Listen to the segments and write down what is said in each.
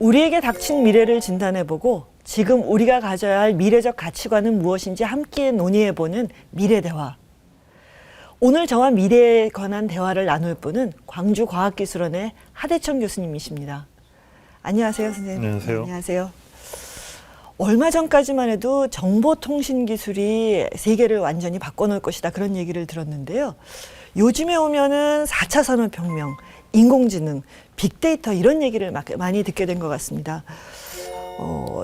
우리에게 닥친 미래를 진단해보고 지금 우리가 가져야 할 미래적 가치관은 무엇인지 함께 논의해보는 미래대화. 오늘 저와 미래에 관한 대화를 나눌 분은 광주과학기술원의 하대천 교수님이십니다. 안녕하세요, 선생님. 안녕하세요. 안녕하세요. 얼마 전까지만 해도 정보통신 기술이 세계를 완전히 바꿔놓을 것이다, 그런 얘기를 들었는데요. 요즘에 오면은 4차 산업혁명, 인공지능, 빅데이터 이런 얘기를 많이 듣게 된 것 같습니다.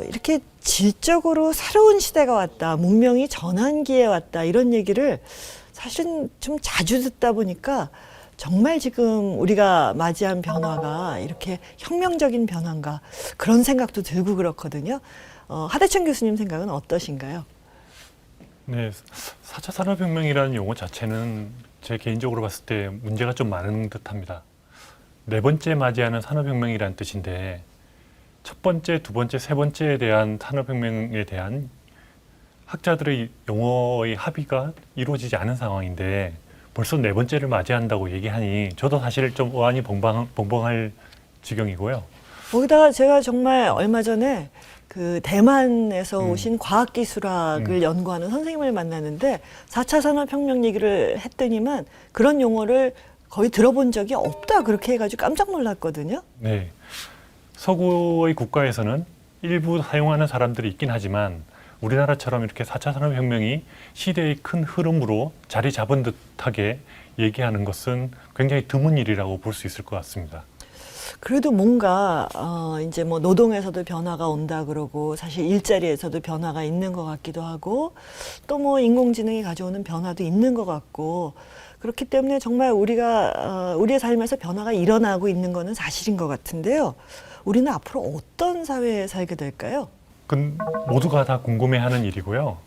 이렇게 질적으로 새로운 시대가 왔다, 문명이 전환기에 왔다, 이런 얘기를 사실은 좀 자주 듣다 보니까 정말 지금 우리가 맞이한 변화가 이렇게 혁명적인 변화인가, 그런 생각도 들고 그렇거든요. 하대천 교수님 생각은 어떠신가요? 네, 4차 산업혁명이라는 용어 자체는 제 개인적으로 봤을 때 문제가 좀 많은 듯합니다. 네 번째 맞이하는 산업혁명이라는 뜻인데 첫 번째, 두 번째, 세 번째에 대한 산업혁명에 대한 학자들의 용어의 합의가 이루어지지 않은 상황인데 벌써 네 번째를 맞이한다고 얘기하니 저도 사실 좀 어안이 벙벙할 지경이고요. 거기다가 제가 정말 얼마 전에 그 대만에서 오신 과학기술학을 연구하는 선생님을 만났는데 4차 산업혁명 얘기를 했더니만 그런 용어를 거의 들어본 적이 없다, 그렇게 해가지고 깜짝 놀랐거든요. 네, 서구의 국가에서는 일부 사용하는 사람들이 있긴 하지만 우리나라처럼 이렇게 4차 산업혁명이 시대의 큰 흐름으로 자리 잡은 듯하게 얘기하는 것은 굉장히 드문 일이라고 볼 수 있을 것 같습니다. 그래도 뭔가 이제 뭐 노동에서도 변화가 온다 그러고 사실 일자리에서도 변화가 있는 것 같기도 하고 또 뭐 인공지능이 가져오는 변화도 있는 것 같고 그렇기 때문에 정말 우리가 우리의 삶에서 변화가 일어나고 있는 거는 사실인 것 같은데요. 우리는 앞으로 어떤 사회에 살게 될까요? 모두가 다 궁금해하는 일이고요.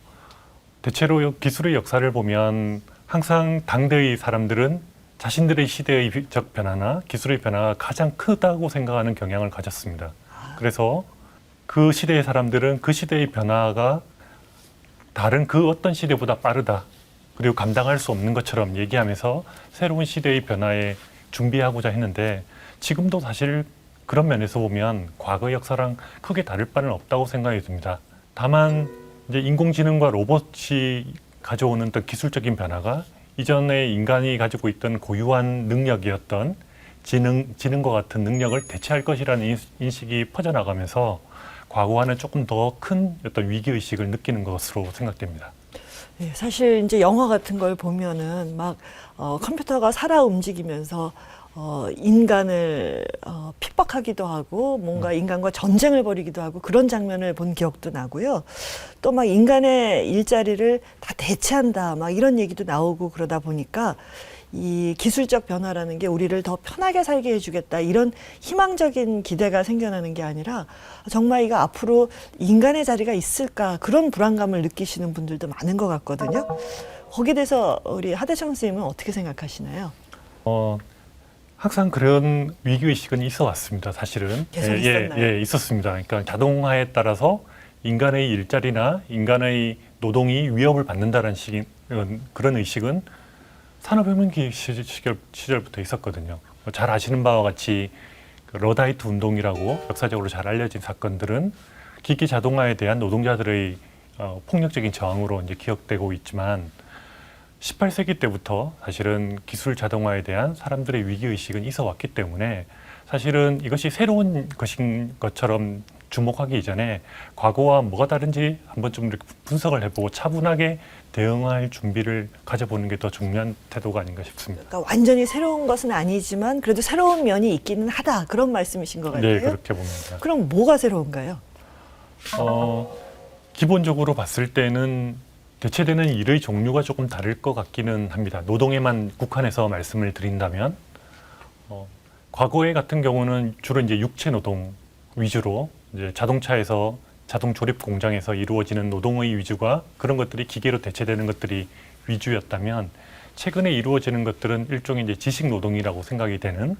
대체로 기술의 역사를 보면 항상 당대의 사람들은 자신들의 시대의 변화나 기술의 변화가 가장 크다고 생각하는 경향을 가졌습니다. 그래서 그 시대의 사람들은 그 시대의 변화가 다른 그 어떤 시대보다 빠르다, 그리고 감당할 수 없는 것처럼 얘기하면서 새로운 시대의 변화에 준비하고자 했는데 지금도 사실 그런 면에서 보면 과거 역사랑 크게 다를 바는 없다고 생각이 듭니다. 다만 이제 인공지능과 로봇이 가져오는 어떤 기술적인 변화가 이전에 인간이 가지고 있던 고유한 능력이었던 지능과 같은 능력을 대체할 것이라는 인식이 퍼져나가면서 과거와는 조금 더 큰 어떤 위기의식을 느끼는 것으로 생각됩니다. 네, 사실 이제 영화 같은 걸 보면은 막 컴퓨터가 살아 움직이면서 인간을 핍박하기도 하고 뭔가 인간과 전쟁을 벌이기도 하고 그런 장면을 본 기억도 나고요. 또 막 인간의 일자리를 다 대체한다, 막 이런 얘기도 나오고 그러다 보니까 이 기술적 변화라는 게 우리를 더 편하게 살게 해주겠다, 이런 희망적인 기대가 생겨나는 게 아니라 정말 이거 앞으로 인간의 자리가 있을까, 그런 불안감을 느끼시는 분들도 많은 것 같거든요. 거기에 대해서 우리 하대천 선생님은 어떻게 생각하시나요? 항상 그런 위기의식은 있어 왔습니다, 사실은. 계속 있었나요? 있었습니다. 그러니까 자동화에 따라서 인간의 일자리나 인간의 노동이 위협을 받는다는 그런 의식은 산업혁명 시절부터 있었거든요. 잘 아시는 바와 같이 러다이트 운동이라고 역사적으로 잘 알려진 사건들은 기기 자동화에 대한 노동자들의 폭력적인 저항으로 이제 기억되고 있지만 18세기 때부터 사실은 기술 자동화에 대한 사람들의 위기의식은 있어 왔기 때문에 사실은 이것이 새로운 것인 것처럼 주목하기 이전에 과거와 뭐가 다른지 한번 좀 이렇게 분석을 해보고 차분하게 대응할 준비를 가져보는 게 더 중요한 태도가 아닌가 싶습니다. 그러니까 완전히 새로운 것은 아니지만 그래도 새로운 면이 있기는 하다, 그런 말씀이신 것 같아요. 네, 그렇게 봅니다. 그럼 뭐가 새로운가요? 기본적으로 봤을 때는 대체되는 일의 종류가 조금 다를 것 같기는 합니다. 노동에만 국한해서 말씀을 드린다면 과거에 같은 경우는 주로 이제 육체 노동 위주로 이제 자동차에서 자동 조립 공장에서 이루어지는 노동의 위주가 그런 것들이 기계로 대체되는 것들이 위주였다면 최근에 이루어지는 것들은 일종의 이제 지식 노동이라고 생각이 되는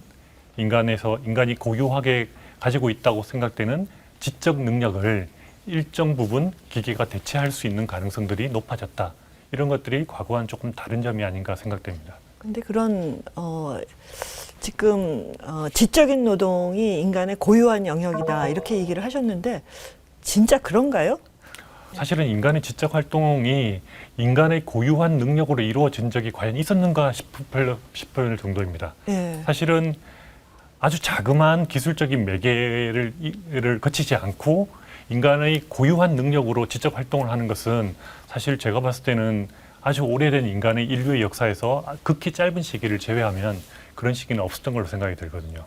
인간이 고유하게 가지고 있다고 생각되는 지적 능력을 일정 부분 기계가 대체할 수 있는 가능성들이 높아졌다. 이런 것들이 과거와는 조금 다른 점이 아닌가 생각됩니다. 근데 그런 지금 지적인 노동이 인간의 고유한 영역이다 이렇게 얘기를 하셨는데 진짜 그런가요? 사실은 인간의 지적 활동이 인간의 고유한 능력으로 이루어진 적이 과연 있었는가 싶을 정도입니다. 예. 사실은 아주 자그마한 기술적인 매개를 거치지 않고 인간의 고유한 능력으로 지적 활동을 하는 것은 사실 제가 봤을 때는 아주 오래된 인간의 인류의 역사에서 극히 짧은 시기를 제외하면 그런 시기는 없었던 걸로 생각이 들거든요.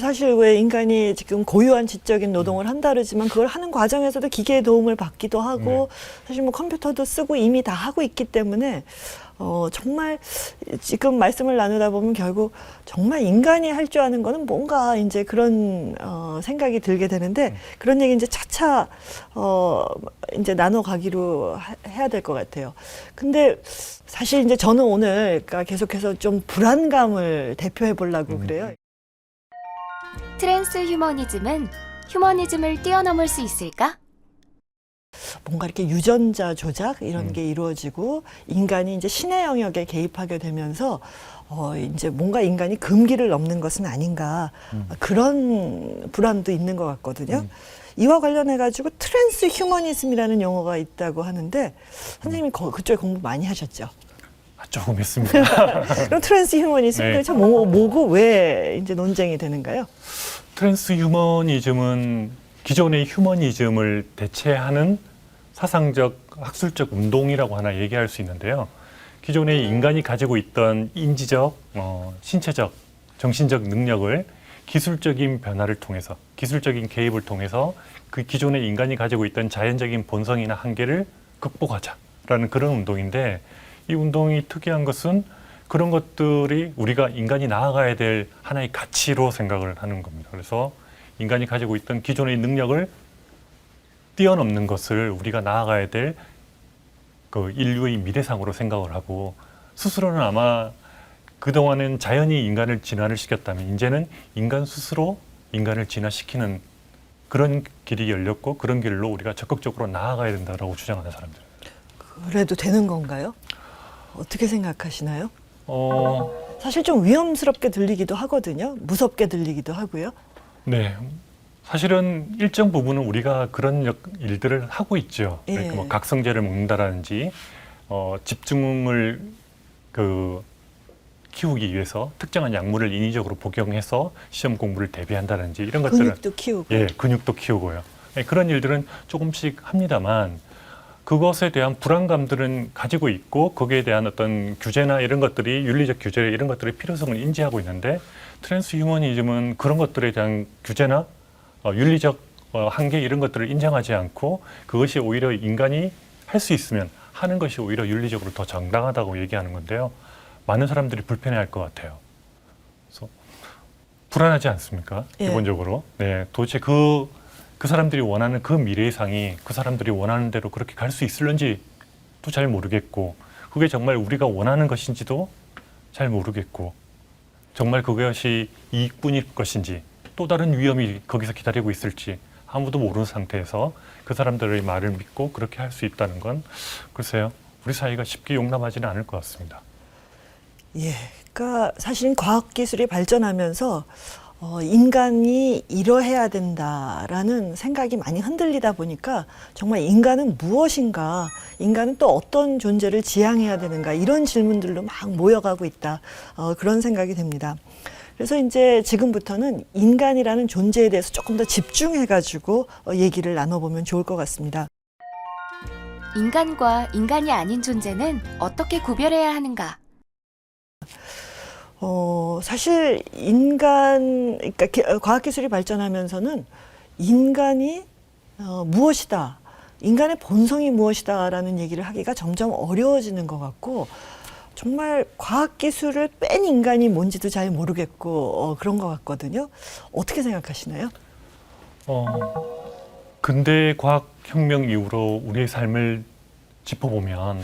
사실 왜 인간이 지금 고유한 지적인 노동을 한다 그러지만 그걸 하는 과정에서도 기계의 도움을 받기도 하고 사실 뭐 컴퓨터도 쓰고 이미 다 하고 있기 때문에 정말 지금 말씀을 나누다 보면 결국 정말 인간이 할 줄 아는 거는 뭔가 이제 그런 생각이 들게 되는데 그런 얘기 이제 차차 이제 나눠가기로 해야 될 것 같아요. 근데 사실 이제 저는 오늘 그러니까 계속해서 좀 불안감을 대표해 보려고 그래요. 트랜스 휴머니즘은 휴머니즘을 뛰어넘을 수 있을까? 뭔가 이렇게 유전자 조작 이런 게 이루어지고 인간이 이제 신의 영역에 개입하게 되면서 이제 뭔가 인간이 금기를 넘는 것은 아닌가 그런 불안도 있는 것 같거든요. 이와 관련해 가지고 트랜스 휴머니즘이라는 용어가 있다고 하는데 선생님이 그쪽에 공부 많이 하셨죠? 조금 했습니다. 그럼 트랜스 휴머니즘 네. 도대체 뭐고 왜 이제 논쟁이 되는가요? 트랜스 휴머니즘은 기존의 휴머니즘을 대체하는 사상적, 학술적 운동이라고 하나 얘기할 수 있는데요. 기존의 인간이 가지고 있던 인지적, 신체적, 정신적 능력을 기술적인 변화를 통해서, 기술적인 개입을 통해서 그 기존의 인간이 가지고 있던 자연적인 본성이나 한계를 극복하자라는 그런 운동인데 이 운동이 특이한 것은 그런 것들이 우리가 인간이 나아가야 될 하나의 가치로 생각을 하는 겁니다. 그래서 인간이 가지고 있던 기존의 능력을 뛰어넘는 것을 우리가 나아가야 될 그 인류의 미래상으로 생각을 하고 스스로는 아마 그동안은 자연이 인간을 진화를 시켰다면 이제는 인간 스스로 인간을 진화시키는 그런 길이 열렸고 그런 길로 우리가 적극적으로 나아가야 된다라고 주장하는 사람들입니다. 그래도 되는 건가요? 어떻게 생각하시나요? 어, 사실 좀 위험스럽게 들리기도 하거든요. 무섭게 들리기도 하고요. 네. 사실은 일정 부분은 우리가 그런 일들을 하고 있죠. 그러니까 뭐 각성제를 먹는다라든지 집중을 키우기 위해서 특정한 약물을 인위적으로 복용해서 시험 공부를 대비한다든지 이런 것들은 근육도 키우고. 예, 근육도 키우고요. 예, 그런 일들은 조금씩 합니다만 그것에 대한 불안감들은 가지고 있고 거기에 대한 어떤 규제나 이런 것들이 윤리적 규제 이런 것들의 필요성을 인지하고 있는데 트랜스 휴머니즘은 그런 것들에 대한 규제나 윤리적 한계 이런 것들을 인정하지 않고 그것이 오히려 인간이 할 수 있으면 하는 것이 오히려 윤리적으로 더 정당하다고 얘기하는 건데요. 많은 사람들이 불편해할 것 같아요. 그래서 불안하지 않습니까? 예. 기본적으로. 네, 도대체 그 사람들이 원하는 그 미래의 상이 그 사람들이 원하는 대로 그렇게 갈 수 있을런지도 잘 모르겠고 그게 정말 우리가 원하는 것인지도 잘 모르겠고 정말 그것이 이익뿐일 것인지 또 다른 위험이 거기서 기다리고 있을지 아무도 모르는 상태에서 그 사람들의 말을 믿고 그렇게 할 수 있다는 건 글쎄요. 우리 사회가 쉽게 용납하지는 않을 것 같습니다. 예. 그러니까 사실은 과학기술이 발전하면서 인간이 이러해야 된다라는 생각이 많이 흔들리다 보니까 정말 인간은 무엇인가, 인간은 또 어떤 존재를 지향해야 되는가 이런 질문들로 막 모여가고 있다. 그런 생각이 듭니다. 그래서 이제 지금부터는 인간이라는 존재에 대해서 조금 더 집중해가지고 얘기를 나눠보면 좋을 것 같습니다. 인간과 인간이 아닌 존재는 어떻게 구별해야 하는가? 사실 그러니까 과학기술이 발전하면서는 인간이 무엇이다, 인간의 본성이 무엇이다라는 얘기를 하기가 점점 어려워지는 것 같고 정말 과학기술을 뺀 인간이 뭔지도 잘 모르겠고 그런 것 같거든요. 어떻게 생각하시나요? 근대 과학혁명 이후로 우리의 삶을 짚어보면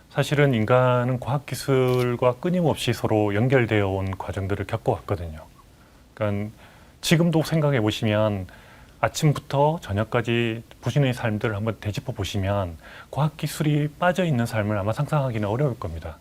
사실은 인간은 과학기술과 끊임없이 서로 연결되어 온 과정들을 겪어왔거든요. 그러니까 지금도 생각해 보시면 아침부터 저녁까지 보시는 삶들을 한번 되짚어 보시면 과학기술이 빠져 있는 삶을 아마 상상하기는 어려울 겁니다.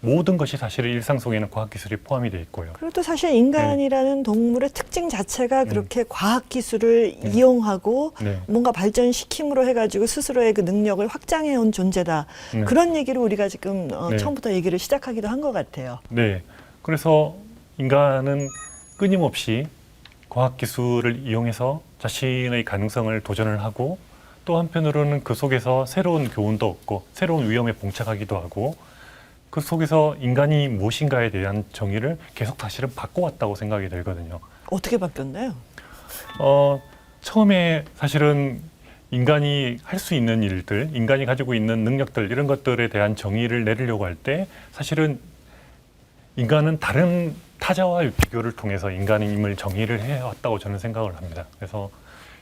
모든 것이 사실은 일상 속에는 과학기술이 포함이 되어 있고요. 그리고 또 사실 인간이라는 동물의 특징 자체가 그렇게 과학 기술을 이용하고 네. 뭔가 발전시킴으로 해가지고 스스로의 그 능력을 확장해온 존재다. 네. 그런 얘기를 우리가 지금 네. 처음부터 얘기를 시작하기도 한 것 같아요. 네. 그래서 인간은 끊임없이 과학기술을 이용해서 자신의 가능성을 도전을 하고 또 한편으로는 그 속에서 새로운 교훈도 얻고 새로운 위험에 봉착하기도 하고 그 속에서 인간이 무엇인가에 대한 정의를 계속 사실은 바꿔왔다고 생각이 들거든요. 어떻게 바뀌었나요? 처음에 사실은 인간이 할 수 있는 일들, 인간이 가지고 있는 능력들 이런 것들에 대한 정의를 내리려고 할 때 사실은 인간은 다른 타자와의 비교를 통해서 인간임을 정의를 해왔다고 저는 생각을 합니다. 그래서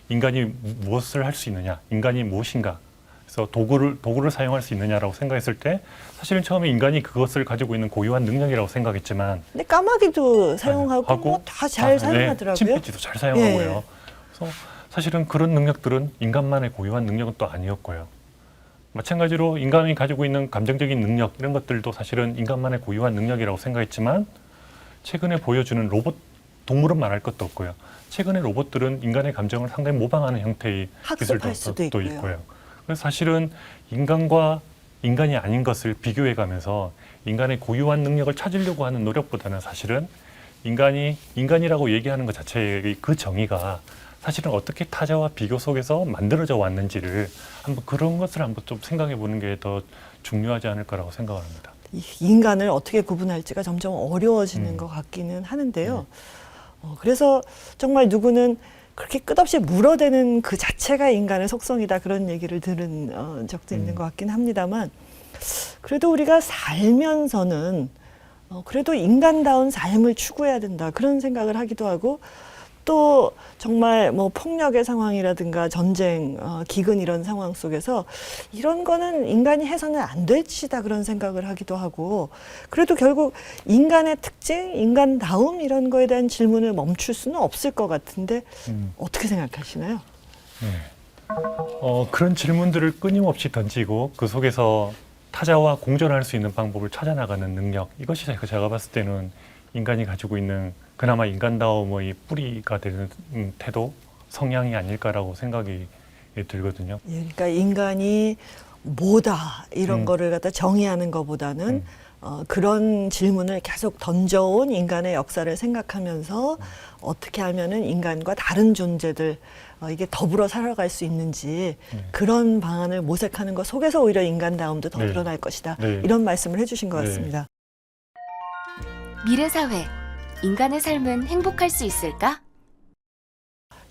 인간이 무엇을 할 수 있느냐, 인간이 무엇인가, 그래서 도구를 사용할 수 있느냐라고 생각했을 때 사실은 처음에 인간이 그것을 가지고 있는 고유한 능력이라고 생각했지만 근데 까마귀도 사용하고 뭐 다 잘 사용하더라고요. 침팬지도 잘 사용하고요. 그래서 사실은 그런 능력들은 인간만의 고유한 능력은 또 아니었고요. 마찬가지로 인간이 가지고 있는 감정적인 능력 이런 것들도 사실은 인간만의 고유한 능력이라고 생각했지만 최근에 보여주는 로봇, 동물은 말할 것도 없고요. 최근에 로봇들은 인간의 감정을 상당히 모방하는 형태의 학습할 수도 기술도 있고요. 있고요. 그래서 사실은 인간과 인간이 아닌 것을 비교해 가면서 인간의 고유한 능력을 찾으려고 하는 노력보다는 사실은 인간이라고 얘기하는 것 자체의 그 정의가 사실은 어떻게 타자와 비교 속에서 만들어져 왔는지를 한번 그런 것을 한번 좀 생각해 보는 게 더 중요하지 않을 거라고 생각을 합니다. 이 인간을 어떻게 구분할지가 점점 어려워지는 것 같기는 하는데요. 그래서 정말 누구는 그렇게 끝없이 물어대는 그 자체가 인간의 속성이다 그런 얘기를 들은 적도 있는 것 같긴 합니다만 그래도 우리가 살면서는 그래도 인간다운 삶을 추구해야 된다 그런 생각을 하기도 하고 또 정말 뭐 폭력의 상황이라든가 전쟁, 기근 이런 상황 속에서 이런 거는 인간이 해서는 안 될 짓이다 그런 생각을 하기도 하고 그래도 결국 인간의 특징, 인간다움 이런 거에 대한 질문을 멈출 수는 없을 것 같은데 어떻게 생각하시나요? 네. 그런 질문들을 끊임없이 던지고 그 속에서 타자와 공존할 수 있는 방법을 찾아나가는 능력 이것이 제가 봤을 때는 인간이 가지고 있는 그나마 인간다움의 뿌리가 되는 태도, 성향이 아닐까라고 생각이 들거든요. 예, 그러니까 인간이 뭐다 이런 거를 갖다 정의하는 것보다는 그런 질문을 계속 던져온 인간의 역사를 생각하면서 어떻게 하면은 인간과 다른 존재들 이게 더불어 살아갈 수 있는지 그런 방안을 모색하는 것 속에서 오히려 인간다움도 더 네. 드러날 것이다. 네. 이런 말씀을 해주신 것 네. 같습니다. 미래사회. 인간의 삶은 행복할 수 있을까?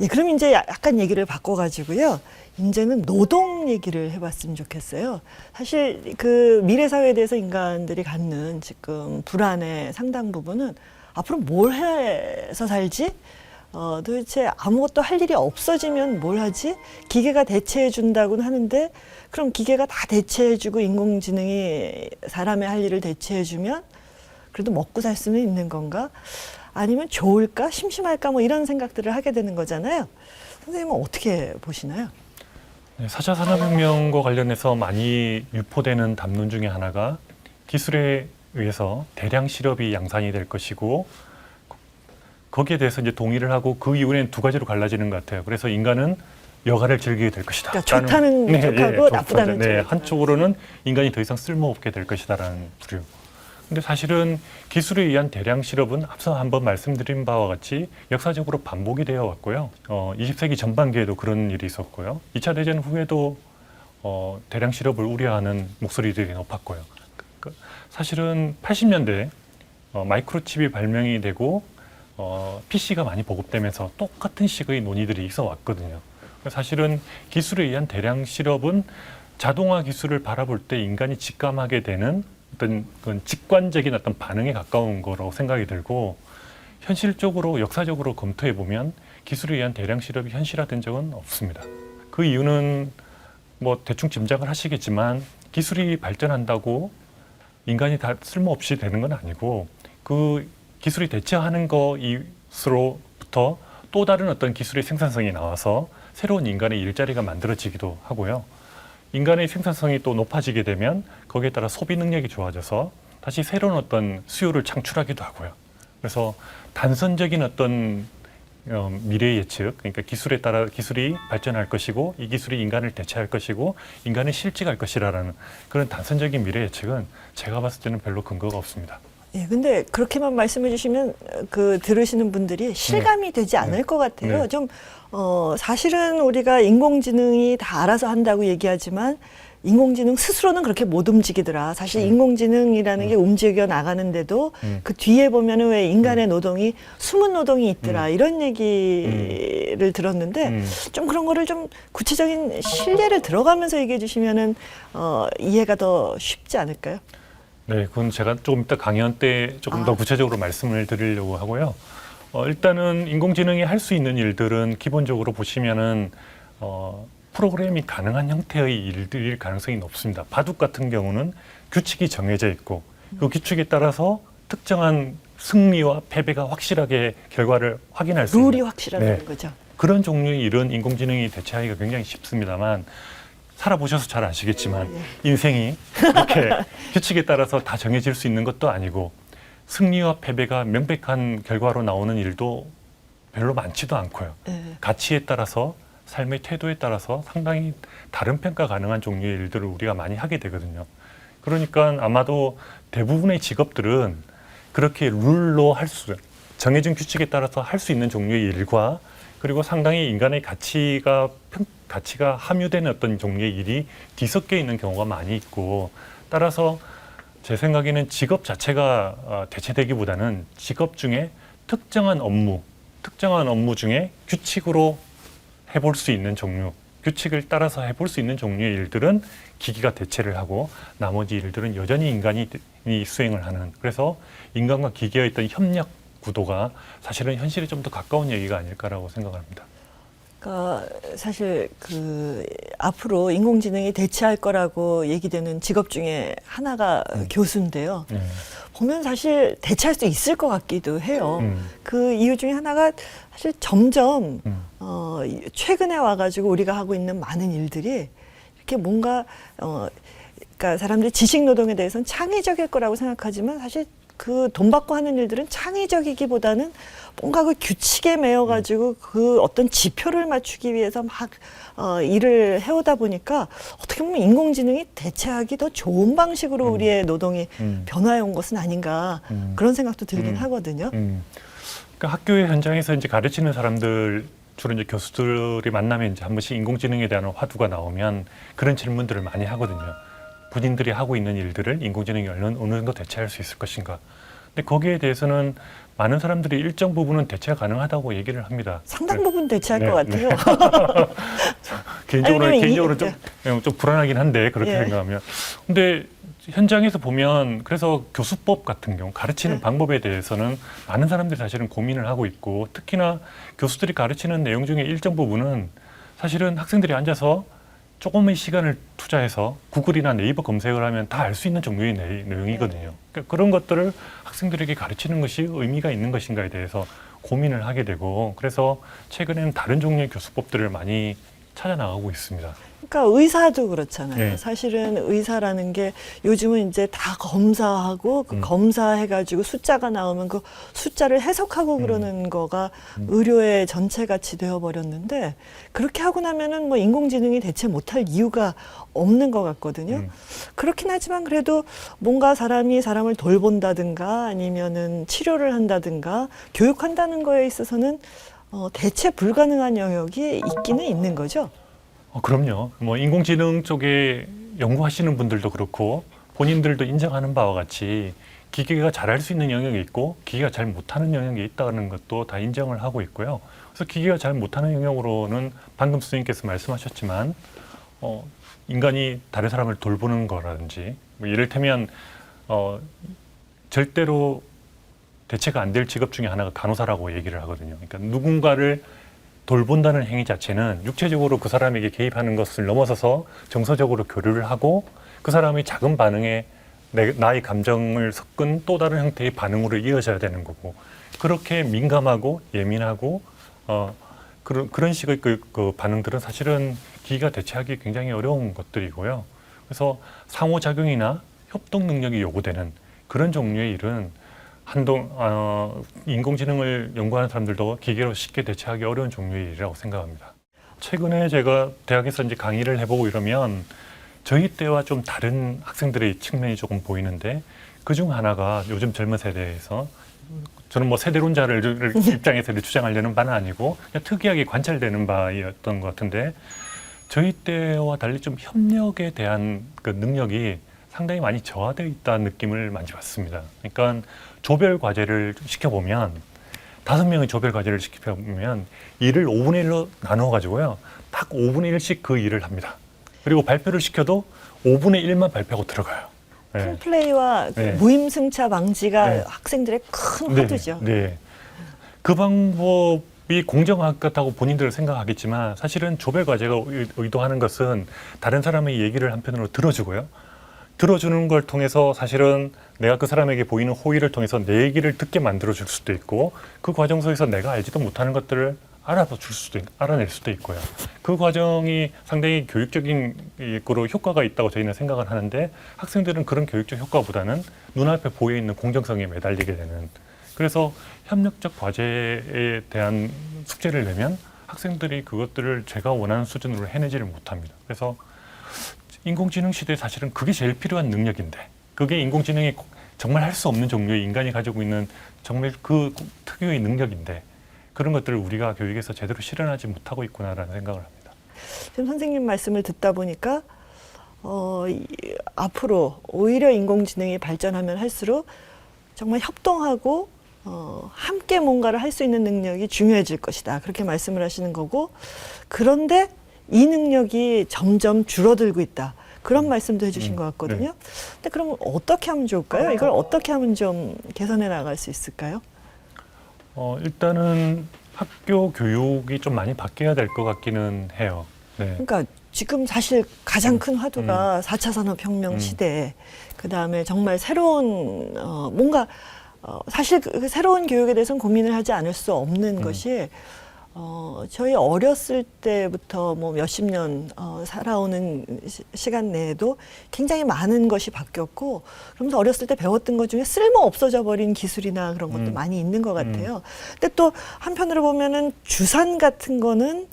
예, 그럼 이제 약간 얘기를 바꿔가지고요. 이제는 노동 얘기를 해봤으면 좋겠어요. 사실 그 미래 사회에 대해서 인간들이 갖는 지금 불안의 상당 부분은 앞으로 뭘 해서 살지? 도대체 아무것도 할 일이 없어지면 뭘 하지? 기계가 대체해 준다고는 하는데 그럼 기계가 다 대체해 주고 인공지능이 사람의 할 일을 대체해 주면 그래도 먹고 살 수는 있는 건가? 아니면 좋을까? 심심할까? 뭐 이런 생각들을 하게 되는 거잖아요. 선생님은 어떻게 보시나요? 네, 4차 산업혁명과 관련해서 많이 유포되는 담론 중에 하나가 기술에 의해서 대량 실업이 양산이 될 것이고 거기에 대해서 이제 동의를 하고 그 이후에는 두 가지로 갈라지는 것 같아요. 그래서 인간은 여가를 즐기게 될 것이다. 그러니까 좋다는 쪽하고 나쁘다는 쪽. 네, 한쪽으로는 인간이 더 이상 쓸모없게 될 것이다라는 부류. 근데 사실은 기술에 의한 대량 실업은 앞서 한번 말씀드린 바와 같이 역사적으로 반복이 되어 왔고요. 20세기 전반기에도 그런 일이 있었고요. 2차 대전 후에도 대량 실업을 우려하는 목소리들이 높았고요. 사실은 80년대 마이크로칩이 발명이 되고 PC가 많이 보급되면서 똑같은 식의 논의들이 있어 왔거든요. 사실은 기술에 의한 대량 실업은 자동화 기술을 바라볼 때 인간이 직감하게 되는 어떤 그런 직관적인 어떤 반응에 가까운 거라고 생각이 들고 현실적으로 역사적으로 검토해 보면 기술에 의한 대량 실업이 현실화된 적은 없습니다. 그 이유는 뭐 대충 짐작을 하시겠지만 기술이 발전한다고 인간이 다 쓸모없이 되는 건 아니고 그 기술이 대체하는 것으로부터 또 다른 어떤 기술의 생산성이 나와서 새로운 인간의 일자리가 만들어지기도 하고요. 인간의 생산성이 또 높아지게 되면 거기에 따라 소비 능력이 좋아져서 다시 새로운 어떤 수요를 창출하기도 하고요. 그래서 단선적인 어떤 미래 예측, 그러니까 기술에 따라 기술이 발전할 것이고 이 기술이 인간을 대체할 것이고 인간을 실직할 것이라는 그런 단선적인 미래 예측은 제가 봤을 때는 별로 근거가 없습니다. 예, 근데 그렇게만 말씀해 주시면 그 들으시는 분들이 실감이 되지 않을 것 같아요. 네. 좀 사실은 우리가 인공지능이 다 알아서 한다고 얘기하지만 인공지능 스스로는 그렇게 못 움직이더라. 사실 인공지능이라는 게 움직여 나가는데도 그 뒤에 보면은 왜 인간의 노동이 숨은 노동이 있더라. 이런 얘기를 들었는데 좀 그런 거를 좀 구체적인 실례를 들어가면서 얘기해 주시면은 이해가 더 쉽지 않을까요? 네, 그건 제가 조금 이따 강연 때 조금 더 구체적으로 말씀을 드리려고 하고요. 일단은 인공지능이 할 수 있는 일들은 기본적으로 보시면은 프로그램이 가능한 형태의 일들일 가능성이 높습니다. 바둑 같은 경우는 규칙이 정해져 있고 그 규칙에 따라서 특정한 승리와 패배가 확실하게 결과를 확인할 수 있는 룰이 확실하다는 네. 거죠. 그런 종류의 일은 인공지능이 대체하기가 굉장히 쉽습니다만 살아보셔서 잘 아시겠지만 인생이 그렇게 규칙에 따라서 다 정해질 수 있는 것도 아니고 승리와 패배가 명백한 결과로 나오는 일도 별로 많지도 않고요. 네. 가치에 따라서 삶의 태도에 따라서 상당히 다른 평가 가능한 종류의 일들을 우리가 많이 하게 되거든요. 그러니까 아마도 대부분의 직업들은 그렇게 룰로 정해진 규칙에 따라서 할 수 있는 종류의 일과 그리고 상당히 인간의 가치가 함유되는 어떤 종류의 일이 뒤섞여 있는 경우가 많이 있고 따라서 제 생각에는 직업 자체가 대체되기보다는 직업 중에 특정한 업무 중에 규칙으로 해볼 수 있는 종류, 규칙을 따라서 해볼 수 있는 종류의 일들은 기기가 대체를 하고 나머지 일들은 여전히 인간이 수행을 하는 그래서 인간과 기계의 어떤 협력 구도가 사실은 현실에 좀 더 가까운 얘기가 아닐까라고 생각합니다. 그러니까 사실 그 앞으로 인공지능이 대체할 거라고 얘기되는 직업 중에 하나가 교수인데요. 보면 사실 대체할 수 있을 것 같기도 해요. 그 이유 중에 하나가 사실 점점 최근에 와가지고 우리가 하고 있는 많은 일들이 이렇게 뭔가 그러니까 사람들이 지식 노동에 대해서는 창의적일 거라고 생각하지만 사실 그 돈 받고 하는 일들은 창의적이기보다는 뭔가 그 규칙에 매여가지고 그 어떤 지표를 맞추기 위해서 막 일을 해오다 보니까 어떻게 보면 인공지능이 대체하기 더 좋은 방식으로 우리의 노동이 변화해 온 것은 아닌가 그런 생각도 들긴 하거든요. 그러니까 학교의 현장에서 이제 가르치는 사람들 주로 이제 교수들이 만나면 이제 한 번씩 인공지능에 대한 화두가 나오면 그런 질문들을 많이 하거든요. 본인들이 하고 있는 일들을 인공지능이 어느 정도 대체할 수 있을 것인가. 근데 거기에 대해서는 많은 사람들이 일정 부분은 대체가 가능하다고 얘기를 합니다. 상당 부분 대체할 것 같아요. 개인적으로 좀 불안하긴 한데 그렇게 예. 생각하면. 근데 현장에서 보면 그래서 교수법 같은 경우 가르치는 방법에 대해서는 많은 사람들이 사실은 고민을 하고 있고 특히나 교수들이 가르치는 내용 중에 일정 부분은 사실은 학생들이 앉아서 조금의 시간을 투자해서 구글이나 네이버 검색을 하면 다 알 수 있는 종류의 내용이거든요. 그러니까 그런 것들을 학생들에게 가르치는 것이 의미가 있는 것인가에 대해서 고민을 하게 되고 그래서 최근에는 다른 종류의 교수법들을 많이 찾아 나가고 있습니다. 그러니까 의사도 그렇잖아요. 네. 사실은 의사라는 게 요즘은 이제 다 검사하고 그 검사해가지고 숫자가 나오면 그 숫자를 해석하고 그러는 거가 의료의 전체 가치 되어버렸는데 그렇게 하고 나면은 뭐 인공지능이 대체 못할 이유가 없는 것 같거든요. 그렇긴 하지만 그래도 뭔가 사람이 사람을 돌본다든가 아니면은 치료를 한다든가 교육한다는 거에 있어서는 대체 불가능한 영역이 있기는 있는 거죠. 그럼요. 뭐 인공지능 쪽에 연구하시는 분들도 그렇고 본인들도 인정하는 바와 같이 기계가 잘할 수 있는 영역이 있고 기계가 잘 못하는 영역이 있다는 것도 다 인정을 하고 있고요. 그래서 기계가 잘 못하는 영역으로는 방금 선생님께서 말씀하셨지만 인간이 다른 사람을 돌보는 거라든지 뭐 이를테면 절대로 대체가 안 될 직업 중에 하나가 간호사라고 얘기를 하거든요. 그러니까 누군가를 돌본다는 행위 자체는 육체적으로 그 사람에게 개입하는 것을 넘어서서 정서적으로 교류를 하고 그 사람의 작은 반응에 나의 감정을 섞은 또 다른 형태의 반응으로 이어져야 되는 거고 그렇게 민감하고 예민하고 그런 식의 그 반응들은 사실은 기기가 대체하기 굉장히 어려운 것들이고요. 그래서 상호작용이나 협동 능력이 요구되는 그런 종류의 일은 인공지능을 연구하는 사람들도 기계로 쉽게 대체하기 어려운 종류의 일이라고 생각합니다. 최근에 제가 대학에서 이제 강의를 해보고 이러면 저희 때와 좀 다른 학생들의 측면이 조금 보이는데 그중 하나가 요즘 젊은 세대에서 저는 뭐 세대론자를 입장에서 주장하려는 바는 아니고 그냥 특이하게 관찰되는 바였던 것 같은데 저희 때와 달리 좀 협력에 대한 그 능력이 상당히 많이 저하되어 있다는 느낌을 많이 받습니다. 그러니까 조별 과제를 시켜보면 5명의 조별 과제를 시켜보면 일을 5분의 1로 나누어 가지고요. 딱 5분의 1씩 그 일을 합니다. 그리고 발표를 시켜도 5분의 1만 발표하고 들어가요. 네. 큰 플레이와 그 네. 무임승차 방지가 네. 학생들의 큰 네, 화두죠. 네. 그 방법이 공정할 것하고 본인들은 생각하겠지만 사실은 조별 과제가 의도하는 것은 다른 사람의 얘기를 한편으로 들어주고요. 들어주는 걸 통해서 사실은 내가 그 사람에게 보이는 호의를 통해서 내 얘기를 듣게 만들어줄 수도 있고 그 과정 속에서 내가 알지도 못하는 것들을 알아낼 수도 있고요. 그 과정이 상당히 교육적인 거로 효과가 있다고 저희는 생각을 하는데 학생들은 그런 교육적 효과보다는 눈앞에 보여 있는 공정성에 매달리게 되는 그래서 협력적 과제에 대한 숙제를 내면 학생들이 그것들을 제가 원하는 수준으로 해내지를 못합니다. 그래서 인공지능 시대에 사실은 그게 제일 필요한 능력인데 그게 인공지능이 정말 할 수 없는 종류의 인간이 가지고 있는 정말 그 특유의 능력인데 그런 것들을 우리가 교육에서 제대로 실현하지 못하고 있구나라는 생각을 합니다. 지금 선생님 말씀을 듣다 보니까 앞으로 오히려 인공지능이 발전하면 할수록 정말 협동하고 함께 뭔가를 할 수 있는 능력이 중요해질 것이다. 그렇게 말씀을 하시는 거고 그런데 이 능력이 점점 줄어들고 있다. 그런 말씀도 해주신 것 같거든요. 근데 그럼 어떻게 하면 좋을까요? 이걸 어떻게 하면 좀 개선해 나갈 수 있을까요? 일단은 학교 교육이 좀 많이 바뀌어야 될 것 같기는 해요. 네. 그러니까 지금 사실 가장 큰 화두가 4차 산업혁명 시대, 그다음에 정말 새로운 뭔가 사실 그 새로운 교육에 대해서는 고민을 하지 않을 수 없는 것이 저희 어렸을 때부터 뭐 몇십 년 살아오는 시간 내에도 굉장히 많은 것이 바뀌었고 그러면서 어렸을 때 배웠던 것 중에 쓸모 없어져 버린 기술이나 그런 것도 많이 있는 것 같아요. 근데 또 한편으로 보면은 주산 같은 거는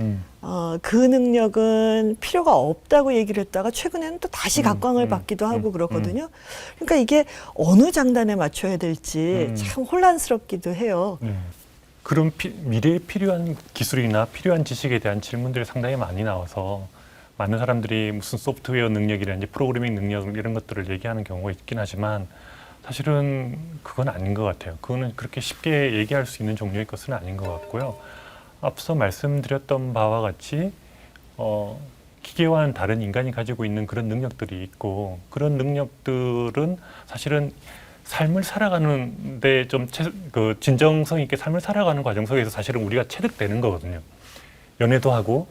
그 능력은 필요가 없다고 얘기를 했다가 최근에는 또 다시 각광을 받기도 하고 그렇거든요. 그러니까 이게 어느 장단에 맞춰야 될지 참 혼란스럽기도 해요. 그런 미래에 필요한 기술이나 필요한 지식에 대한 질문들이 상당히 많이 나와서 많은 사람들이 무슨 소프트웨어 능력이라든지 프로그래밍 능력 이런 것들을 얘기하는 경우가 있긴 하지만 사실은 그건 아닌 것 같아요. 그거는 그렇게 쉽게 얘기할 수 있는 종류의 것은 아닌 것 같고요. 앞서 말씀드렸던 바와 같이 기계와는 다른 인간이 가지고 있는 그런 능력들이 있고 그런 능력들은 사실은 삶을 살아가는데 좀 그 진정성 있게 삶을 살아가는 과정 속에서 사실은 우리가 체득되는 거거든요. 연애도 하고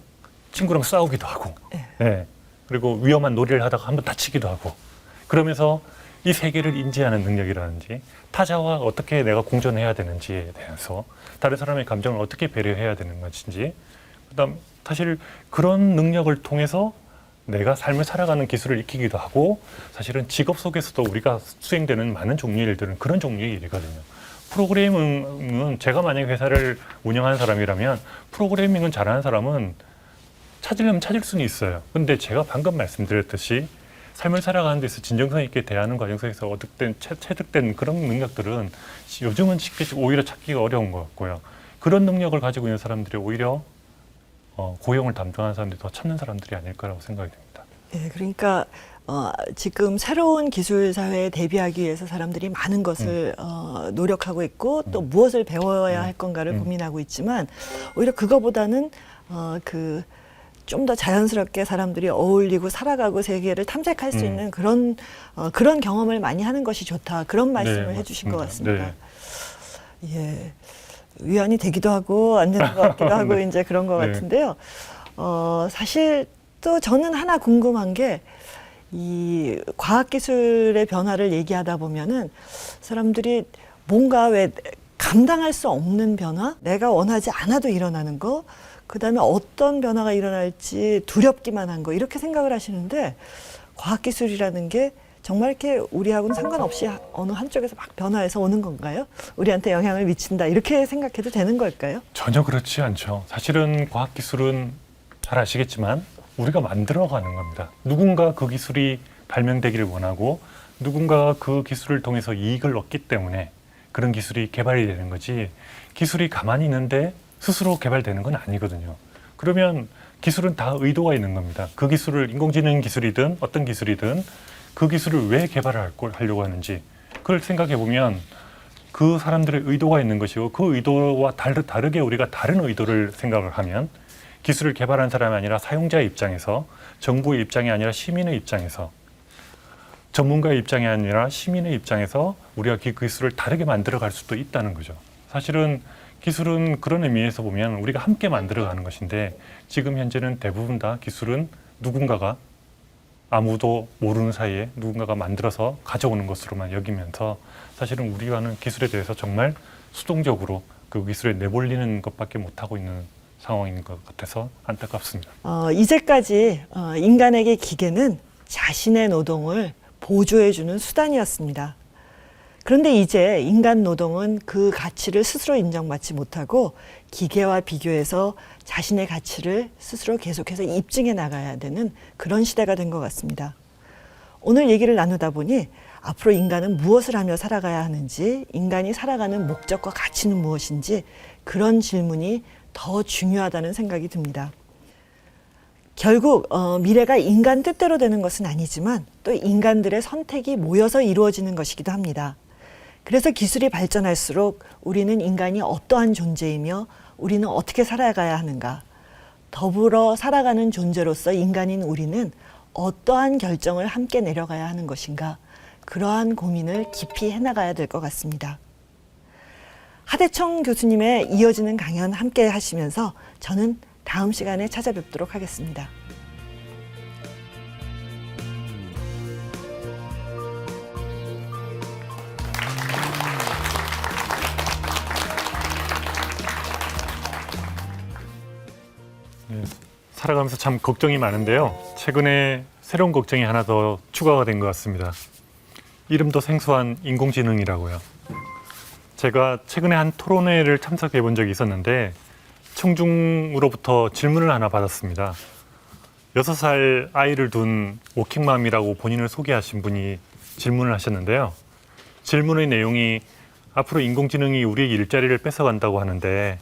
친구랑 싸우기도 하고, 네. 그리고 위험한 놀이를 하다가 한번 다치기도 하고, 그러면서 이 세계를 인지하는 능력이라든지 타자와 어떻게 내가 공존해야 되는지에 대해서 다른 사람의 감정을 어떻게 배려해야 되는 것인지, 그다음 사실 그런 능력을 통해서 내가 삶을 살아가는 기술을 익히기도 하고 사실은 직업 속에서도 우리가 수행되는 많은 종류의 일들은 그런 종류의 일이거든요. 프로그래밍은 제가 만약에 회사를 운영하는 사람이라면 프로그래밍은 잘하는 사람은 찾으려면 찾을 수는 있어요. 근데 제가 방금 말씀드렸듯이 삶을 살아가는 데서 진정성 있게 대하는 과정 속에서 체득된 그런 능력들은 요즘은 쉽게 오히려 찾기가 어려운 것 같고요. 그런 능력을 가지고 있는 사람들이 오히려 고용을 담당하는 사람들이 더 찾는 사람들이 아닐 거라고 생각이 됩니다. 네, 그러니까 지금 새로운 기술 사회에 대비하기 위해서 사람들이 많은 것을 노력하고 있고 또 무엇을 배워야 할 건가를 고민하고 있지만 오히려 그거보다는 좀 더 자연스럽게 사람들이 어울리고 살아가고 세계를 탐색할 수 있는 그런 경험을 많이 하는 것이 좋다. 그런 말씀을 해주신 것 같습니다. 네. 예. 위안이 되기도 하고 안 되는 것 같기도 하고 이제 그런 것 같은데요. 사실 또 저는 하나 궁금한 게 이 과학기술의 변화를 얘기하다 보면은 사람들이 뭔가 왜 감당할 수 없는 변화, 내가 원하지 않아도 일어나는 거, 그다음에 어떤 변화가 일어날지 두렵기만 한 거 이렇게 생각을 하시는데 과학기술이라는 게 정말 이렇게 우리하고는 상관없이 어느 한쪽에서 막 변화해서 오는 건가요? 우리한테 영향을 미친다 이렇게 생각해도 되는 걸까요? 전혀 그렇지 않죠. 사실은 과학기술은 잘 아시겠지만 우리가 만들어가는 겁니다. 누군가 그 기술이 발명되기를 원하고 누군가가 그 기술을 통해서 이익을 얻기 때문에 그런 기술이 개발이 되는 거지, 기술이 가만히 있는데 스스로 개발되는 건 아니거든요. 그러면 기술은 다 의도가 있는 겁니다. 그 기술을 인공지능 기술이든 어떤 기술이든 그 기술을 왜 하려고 하는지 그걸 생각해 보면 그 사람들의 의도가 있는 것이고, 그 의도와 다르게 우리가 다른 의도를 생각을 하면 기술을 개발한 사람이 아니라 사용자의 입장에서, 정부의 입장이 아니라 시민의 입장에서, 전문가의 입장이 아니라 시민의 입장에서 우리가 그 기술을 다르게 만들어갈 수도 있다는 거죠. 사실은 기술은 그런 의미에서 보면 우리가 함께 만들어가는 것인데, 지금 현재는 대부분 다 기술은 누군가가 아무도 모르는 사이에 누군가가 만들어서 가져오는 것으로만 여기면서 사실은 우리와는 기술에 대해서 정말 수동적으로 그 기술에 내몰리는 것밖에 못하고 있는 상황인 것 같아서 안타깝습니다. 이제까지 인간에게 기계는 자신의 노동을 보조해주는 수단이었습니다. 그런데 이제 인간 노동은 그 가치를 스스로 인정받지 못하고 기계와 비교해서 자신의 가치를 스스로 계속해서 입증해 나가야 되는 그런 시대가 된 것 같습니다. 오늘 얘기를 나누다 보니 앞으로 인간은 무엇을 하며 살아가야 하는지, 인간이 살아가는 목적과 가치는 무엇인지, 그런 질문이 더 중요하다는 생각이 듭니다. 결국 미래가 인간 뜻대로 되는 것은 아니지만 또 인간들의 선택이 모여서 이루어지는 것이기도 합니다. 그래서 기술이 발전할수록 우리는 인간이 어떠한 존재이며 우리는 어떻게 살아가야 하는가, 더불어 살아가는 존재로서 인간인 우리는 어떠한 결정을 함께 내려가야 하는 것인가, 그러한 고민을 깊이 해나가야 될 것 같습니다. 하대청 교수님의 이어지는 강연 함께 하시면서 저는 다음 시간에 찾아뵙도록 하겠습니다. 살아가면서 참 걱정이 많은데요. 최근에 새로운 걱정이 하나 더 추가가 된 것 같습니다. 이름도 생소한 인공지능이라고요. 제가 최근에 한 토론회를 참석해 본 적이 있었는데 청중으로부터 질문을 하나 받았습니다. 6살 아이를 둔 워킹맘이라고 본인을 소개하신 분이 질문을 하셨는데요. 질문의 내용이 앞으로 인공지능이 우리의 일자리를 뺏어간다고 하는데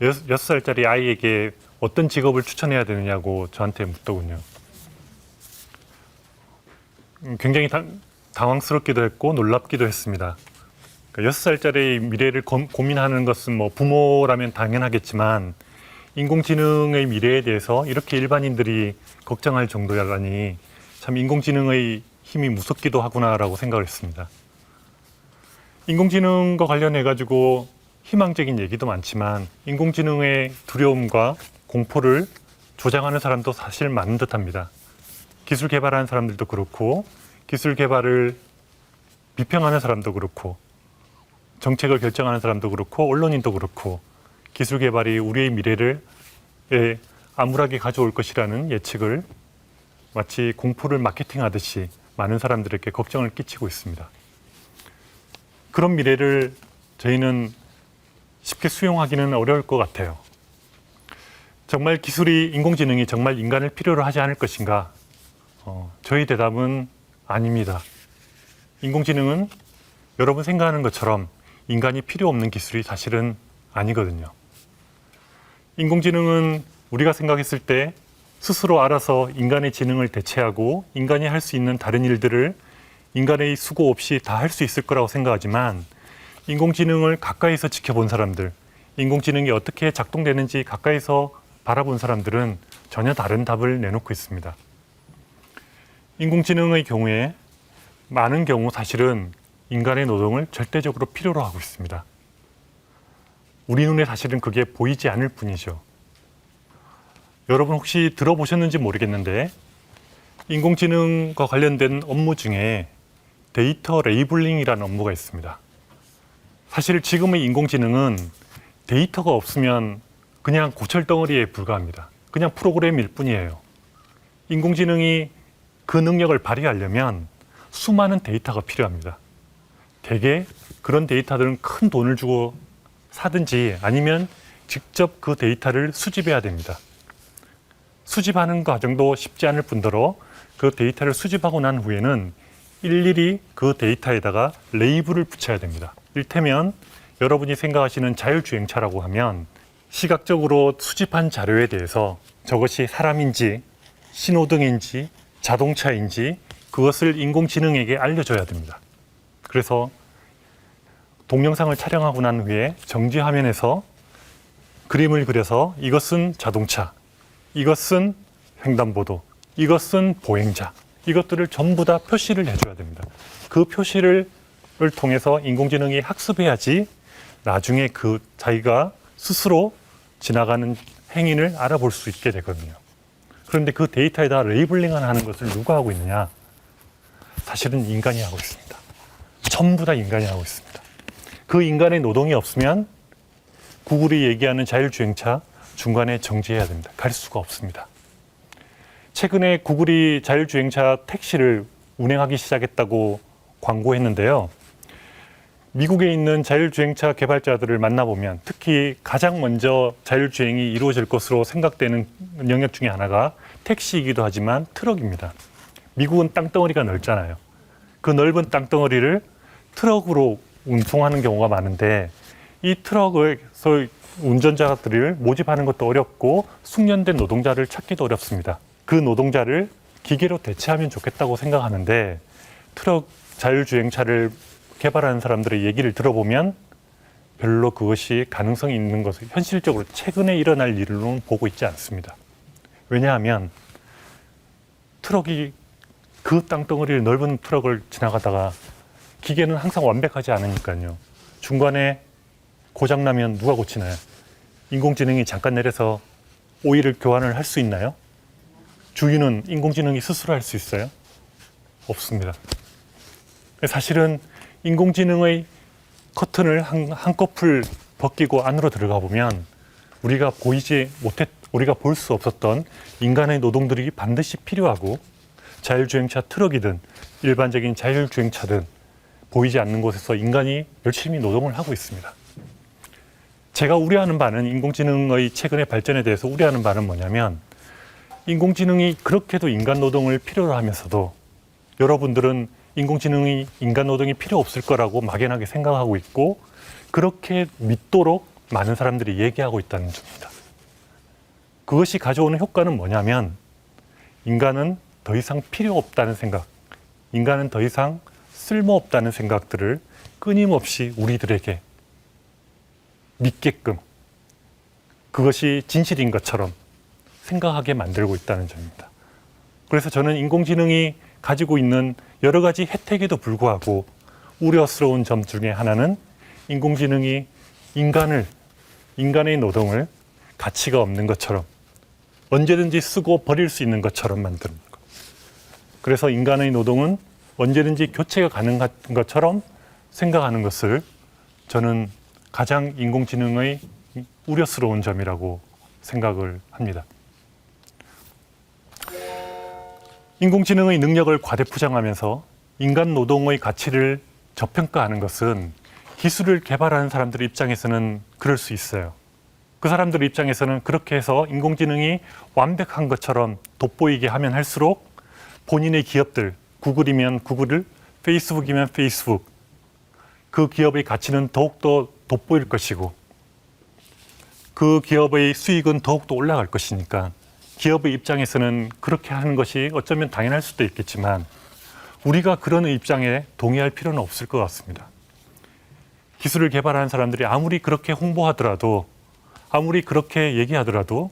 6살짜리 아이에게 어떤 직업을 추천해야 되느냐고 저한테 묻더군요. 굉장히 당황스럽기도 했고 놀랍기도 했습니다. 그러니까 6살짜리 미래를 고민하는 것은 뭐 부모라면 당연하겠지만 인공지능의 미래에 대해서 이렇게 일반인들이 걱정할 정도라니 참 인공지능의 힘이 무섭기도 하구나라고 생각을 했습니다. 인공지능과 관련해 가지고 희망적인 얘기도 많지만 인공지능의 두려움과 공포를 조장하는 사람도 사실 많은 듯합니다. 기술 개발하는 사람들도 그렇고 기술 개발을 비평하는 사람도 그렇고 정책을 결정하는 사람도 그렇고 언론인도 그렇고 기술 개발이 우리의 미래를 암울하게 가져올 것이라는 예측을 마치 공포를 마케팅하듯이 많은 사람들에게 걱정을 끼치고 있습니다. 그런 미래를 저희는 쉽게 수용하기는 어려울 것 같아요. 정말 기술이, 인공지능이 정말 인간을 필요로 하지 않을 것인가? 저희 대답은 아닙니다. 인공지능은 여러분 생각하는 것처럼 인간이 필요 없는 기술이 사실은 아니거든요. 인공지능은 우리가 생각했을 때 스스로 알아서 인간의 지능을 대체하고 인간이 할 수 있는 다른 일들을 인간의 수고 없이 다 할 수 있을 거라고 생각하지만 인공지능을 가까이서 지켜본 사람들, 인공지능이 어떻게 작동되는지 가까이서 바라본 사람들은 전혀 다른 답을 내놓고 있습니다. 인공지능의 경우에 많은 경우 사실은 인간의 노동을 절대적으로 필요로 하고 있습니다. 우리 눈에 사실은 그게 보이지 않을 뿐이죠. 여러분 혹시 들어보셨는지 모르겠는데 인공지능과 관련된 업무 중에 데이터 레이블링이라는 업무가 있습니다. 사실 지금의 인공지능은 데이터가 없으면 그냥 고철덩어리에 불과합니다. 그냥 프로그램일 뿐이에요. 인공지능이 그 능력을 발휘하려면 수많은 데이터가 필요합니다. 대개 그런 데이터들은 큰 돈을 주고 사든지 아니면 직접 그 데이터를 수집해야 됩니다. 수집하는 과정도 쉽지 않을 뿐더러 그 데이터를 수집하고 난 후에는 일일이 그 데이터에다가 레이블을 붙여야 됩니다. 이를테면 여러분이 생각하시는 자율주행차라고 하면 시각적으로 수집한 자료에 대해서 저것이 사람인지 신호등인지 자동차인지 그것을 인공지능에게 알려줘야 됩니다. 그래서 동영상을 촬영하고 난 후에 정지 화면에서 그림을 그려서 이것은 자동차, 이것은 횡단보도, 이것은 보행자, 이것들을 전부 다 표시를 해줘야 됩니다. 그 표시를 통해서 인공지능이 학습해야지 나중에 그 자기가 스스로 지나가는 행인을 알아볼 수 있게 되거든요. 그런데 그 데이터에다 레이블링을 하는 것을 누가 하고 있느냐? 사실은 인간이 하고 있습니다. 전부 다 인간이 하고 있습니다. 그 인간의 노동이 없으면 구글이 얘기하는 자율주행차 중간에 정지해야 됩니다. 갈 수가 없습니다. 최근에 구글이 자율주행차 택시를 운행하기 시작했다고 광고했는데요. 미국에 있는 자율주행차 개발자들을 만나보면 특히 가장 먼저 자율주행이 이루어질 것으로 생각되는 영역 중에 하나가 택시이기도 하지만 트럭입니다. 미국은 땅덩어리가 넓잖아요. 그 넓은 땅덩어리를 트럭으로 운송하는 경우가 많은데 이 트럭에서 운전자들을 모집하는 것도 어렵고 숙련된 노동자를 찾기도 어렵습니다. 그 노동자를 기계로 대체하면 좋겠다고 생각하는데 트럭 자율주행차를 개발하는 사람들의 얘기를 들어보면 별로 그것이 가능성이 있는 것을 현실적으로 최근에 일어날 일로는 보고 있지 않습니다. 왜냐하면 트럭이 그 땅덩어리를 넓은 트럭을 지나가다가 기계는 항상 완벽하지 않으니까요. 중간에 고장나면 누가 고치나요? 인공지능이 잠깐 내려서 오일을 교환을 할 수 있나요? 주유는 인공지능이 스스로 할 수 있어요? 없습니다. 사실은 인공지능의 커튼을 한꺼풀 벗기고 안으로 들어가 보면 우리가 우리가 볼 수 없었던 인간의 노동들이 반드시 필요하고 자율주행차 트럭이든 일반적인 자율주행차든 보이지 않는 곳에서 인간이 열심히 노동을 하고 있습니다. 제가 우려하는 바는 인공지능의 최근의 발전에 대해서 우려하는 바는 뭐냐면 인공지능이 그렇게도 인간 노동을 필요로 하면서도 여러분들은 인공지능이 인간 노동이 필요 없을 거라고 막연하게 생각하고 있고 그렇게 믿도록 많은 사람들이 얘기하고 있다는 점입니다. 그것이 가져오는 효과는 뭐냐면 인간은 더 이상 필요 없다는 생각, 인간은 더 이상 쓸모없다는 생각들을 끊임없이 우리들에게 믿게끔 그것이 진실인 것처럼 생각하게 만들고 있다는 점입니다. 그래서 저는 인공지능이 가지고 있는 여러 가지 혜택에도 불구하고 우려스러운 점 중에 하나는 인공지능이 인간의 노동을 가치가 없는 것처럼 언제든지 쓰고 버릴 수 있는 것처럼 만드는 것. 그래서 인간의 노동은 언제든지 교체가 가능한 것처럼 생각하는 것을 저는 가장 인공지능의 우려스러운 점이라고 생각을 합니다. 인공지능의 능력을 과대포장하면서 인간 노동의 가치를 저평가하는 것은 기술을 개발하는 사람들 입장에서는 그럴 수 있어요. 그 사람들 입장에서는 그렇게 해서 인공지능이 완벽한 것처럼 돋보이게 하면 할수록 본인의 기업들, 구글이면 구글, 페이스북이면 페이스북, 그 기업의 가치는 더욱더 돋보일 것이고 그 기업의 수익은 더욱더 올라갈 것이니까 기업의 입장에서는 그렇게 하는 것이 어쩌면 당연할 수도 있겠지만 우리가 그런 입장에 동의할 필요는 없을 것 같습니다. 기술을 개발하는 사람들이 아무리 그렇게 홍보하더라도 아무리 그렇게 얘기하더라도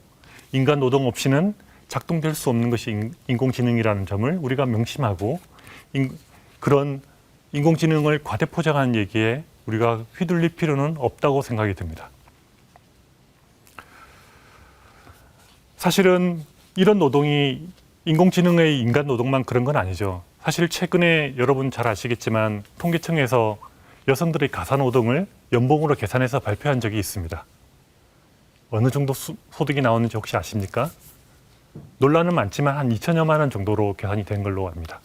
인간 노동 없이는 작동될 수 없는 것이 인공지능이라는 점을 우리가 명심하고 그런 인공지능을 과대포장하는 얘기에 우리가 휘둘릴 필요는 없다고 생각이 듭니다. 사실은 이런 노동이 인공지능의 인간 노동만 그런 건 아니죠. 사실 최근에 여러분 잘 아시겠지만 통계청에서 여성들의 가사노동을 연봉으로 계산해서 발표한 적이 있습니다. 어느 정도 소득이 나오는지 혹시 아십니까? 논란은 많지만 한 2천여만 원 정도로 계산이 된 걸로 압니다.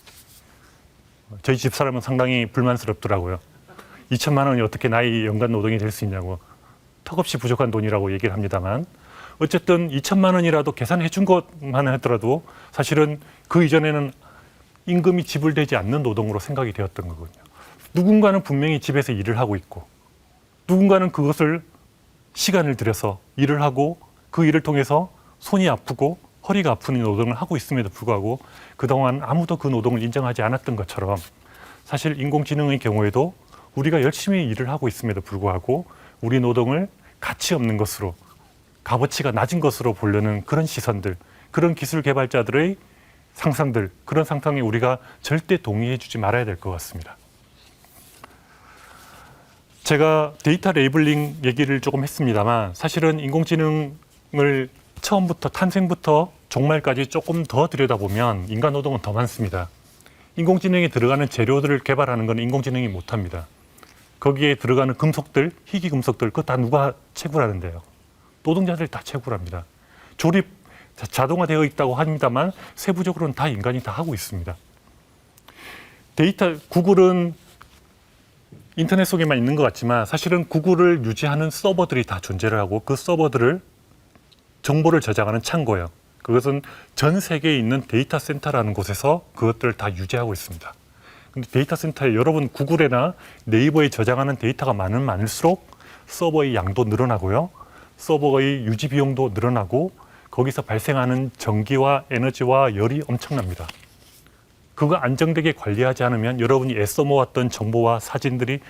저희 집사람은 상당히 불만스럽더라고요. 2천만 원이 어떻게 나의 연간 노동이 될 수 있냐고. 턱없이 부족한 돈이라고 얘기를 합니다만 어쨌든 2천만 원이라도 계산해 준 것만 하더라도 사실은 그 이전에는 임금이 지불되지 않는 노동으로 생각이 되었던 거거든요. 누군가는 분명히 집에서 일을 하고 있고 누군가는 그것을 시간을 들여서 일을 하고 그 일을 통해서 손이 아프고 허리가 아픈 노동을 하고 있음에도 불구하고 그동안 아무도 그 노동을 인정하지 않았던 것처럼 사실 인공지능의 경우에도 우리가 열심히 일을 하고 있음에도 불구하고 우리 노동을 가치 없는 것으로 값어치가 낮은 것으로 보려는 그런 시선들, 그런 기술 개발자들의 상상들, 그런 상상에 우리가 절대 동의해 주지 말아야 될 것 같습니다. 제가 데이터 레이블링 얘기를 조금 했습니다만 사실은 인공지능을 처음부터 탄생부터 종말까지 조금 더 들여다보면 인간 노동은 더 많습니다. 인공지능에 들어가는 재료들을 개발하는 건 인공지능이 못합니다. 거기에 들어가는 금속들, 희귀 금속들, 그거 다 누가 채굴하는데요? 노동자들이 다 채굴합니다. 조립 자동화되어 있다고 합니다만 세부적으로는 다 인간이 다 하고 있습니다. 구글은 인터넷 속에만 있는 것 같지만 사실은 구글을 유지하는 서버들이 다 존재를 하고 그 서버들을 정보를 저장하는 창고예요. 그것은 전 세계에 있는 데이터 센터라는 곳에서 그것들을 다 유지하고 있습니다. 근데 데이터 센터에 여러분 구글이나 네이버에 저장하는 데이터가 많을수록 서버의 양도 늘어나고요. 서버의 유지 비용도 늘어나고 거기서 발생하는 전기와 에너지와 열이 엄청납니다. 그거 안정되게 관리하지 않으면 여러분이 애써 모았던 정보와 사진들이